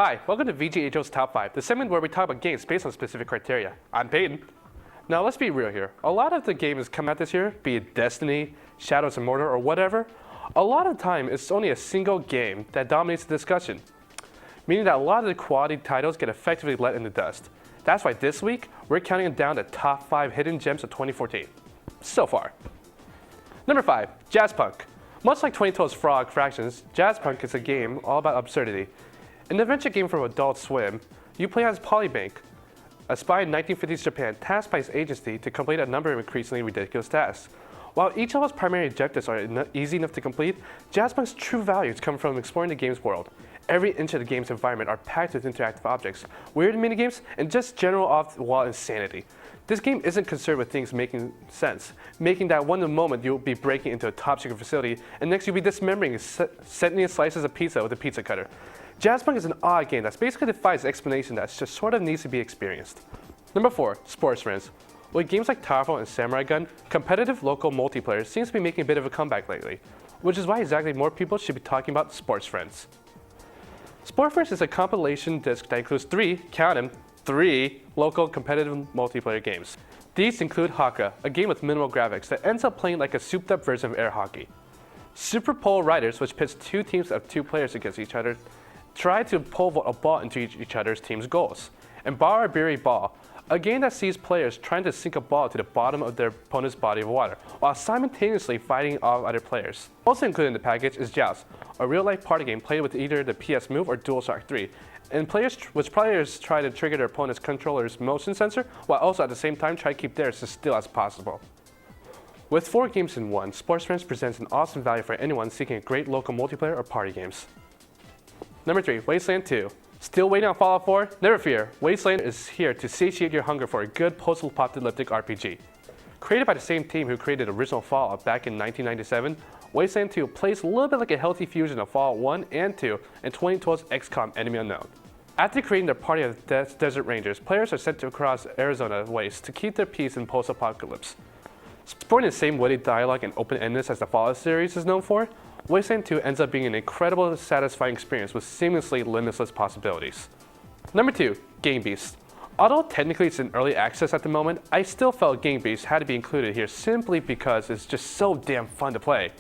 Hi, welcome to VGHO's Top 5, the segment where we talk about games based on specific criteria. I'm Peyton. Now let's be real here. A lot of the games come out this year, be it Destiny, Shadows of Mordor, or whatever, a lot of the time it's only a single game that dominates the discussion, meaning that a lot of the quality titles get effectively let in the dust. That's why this week, we're counting down the top 5 hidden gems of 2014. So far. Number 5, Jazzpunk. Much like 2012's Frog Fractions, Jazzpunk is a game all about absurdity. An adventure game from Adult Swim, you play as Polybank, a spy in 1950s Japan tasked by his agency to complete a number of increasingly ridiculous tasks. While each of its primary objectives are easy enough to complete, Jazzpunk's true values come from exploring the game's world. Every inch of the game's environment are packed with interactive objects, weird minigames, and just general off-the-wall insanity. This game isn't concerned with things making sense, making that one moment you'll be breaking into a top-secret facility, and next you'll be dismembering sentient slices of pizza with a pizza cutter. Jazzpunk is an odd game that basically defies explanation that just sort of needs to be experienced. Number 4, Sports Friends. With games like Towerfall and Samurai Gun, competitive local multiplayer seems to be making a bit of a comeback lately, which is why exactly more people should be talking about Sports Friends. Sports Friends is a compilation disc that includes three local competitive multiplayer games. These include Haka, a game with minimal graphics that ends up playing like a souped-up version of air hockey. Super Pole Riders, which pits two teams of 2 players against each other, try to pole vault a ball into each other's team's goals. And Barabiri Ball, a game that sees players trying to sink a ball to the bottom of their opponent's body of water, while simultaneously fighting off other players. Also included in the package is Joust, a real-life party game played with either the PS Move or DualShock 3, and players try to trigger their opponent's controller's motion sensor, while also at the same time try to keep theirs as still as possible. With 4 games in one, Sports Friends presents an awesome value for anyone seeking a great local multiplayer or party games. Number 3, Wasteland 2. Still waiting on Fallout 4? Never fear, Wasteland is here to satiate your hunger for a good post-apocalyptic RPG. Created by the same team who created the original Fallout back in 1997, Wasteland 2 plays a little bit like a healthy fusion of Fallout 1 and 2 and 2012's XCOM Enemy Unknown. After creating their party of desert rangers, players are sent to cross Arizona wastes to keep their peace in post-apocalypse. Sporting the same witty dialogue and open-endedness as the Fallout series is known for, Wasteland 2 ends up being an incredible, satisfying experience with seamlessly limitless possibilities. Number 2, Game Beast. Although technically it's in early access at the moment, I still felt Game Beast had to be included here simply because it's just so damn fun to play.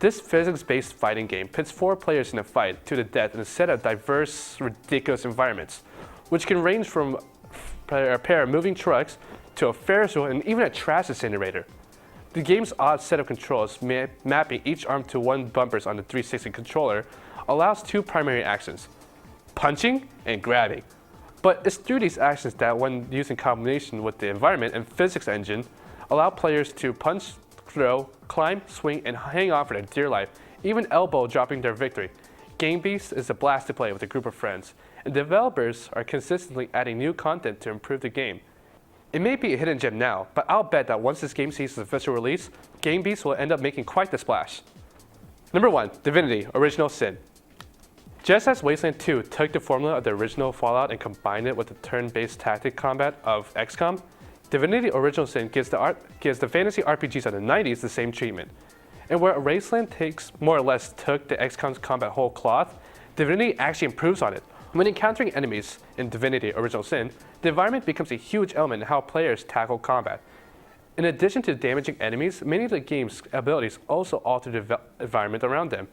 This physics-based fighting game pits 4 players in a fight to the death in a set of diverse, ridiculous environments, which can range from a pair of moving trucks to a Ferris wheel and even a trash incinerator. The game's odd set of controls, mapping each arm to 1 bumpers on the 360 controller, allows 2 primary actions, punching and grabbing. But it's through these actions that, when used in combination with the environment and physics engine, allow players to punch, throw, climb, swing, and hang on for their dear life, even elbow dropping their victory. Game Beast is a blast to play with a group of friends, and developers are consistently adding new content to improve the game. It may be a hidden gem now, but I'll bet that once this game sees its official release, Game Beast will end up making quite the splash. Number 1, Divinity: Original Sin. Just as Wasteland 2 took the formula of the original Fallout and combined it with the turn-based tactic combat of XCOM, Divinity: Original Sin gives the fantasy RPGs of the 90s the same treatment. And where Wasteland more or less took the XCOM's combat whole cloth, Divinity actually improves on it. When encountering enemies in Divinity: Original Sin, the environment becomes a huge element in how players tackle combat. In addition to damaging enemies, many of the game's abilities also alter the environment around them.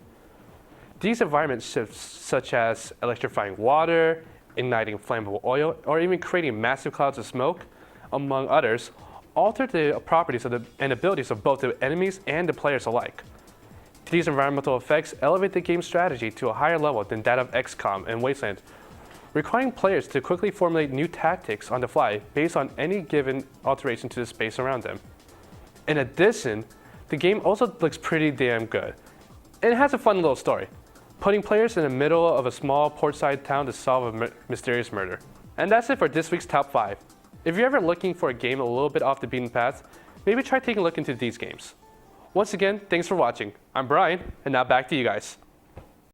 These environment shifts, such as electrifying water, igniting flammable oil, or even creating massive clouds of smoke, among others, alter the properties and abilities of both the enemies and the players alike. These environmental effects elevate the game's strategy to a higher level than that of XCOM and Wasteland, requiring players to quickly formulate new tactics on the fly based on any given alteration to the space around them. In addition, the game also looks pretty damn good, and it has a fun little story, putting players in the middle of a small portside town to solve a mysterious murder. And that's it for this week's Top 5. If you're ever looking for a game a little bit off the beaten path, maybe try taking a look into these games. Once again, thanks for watching. I'm Brian, and now back to you guys.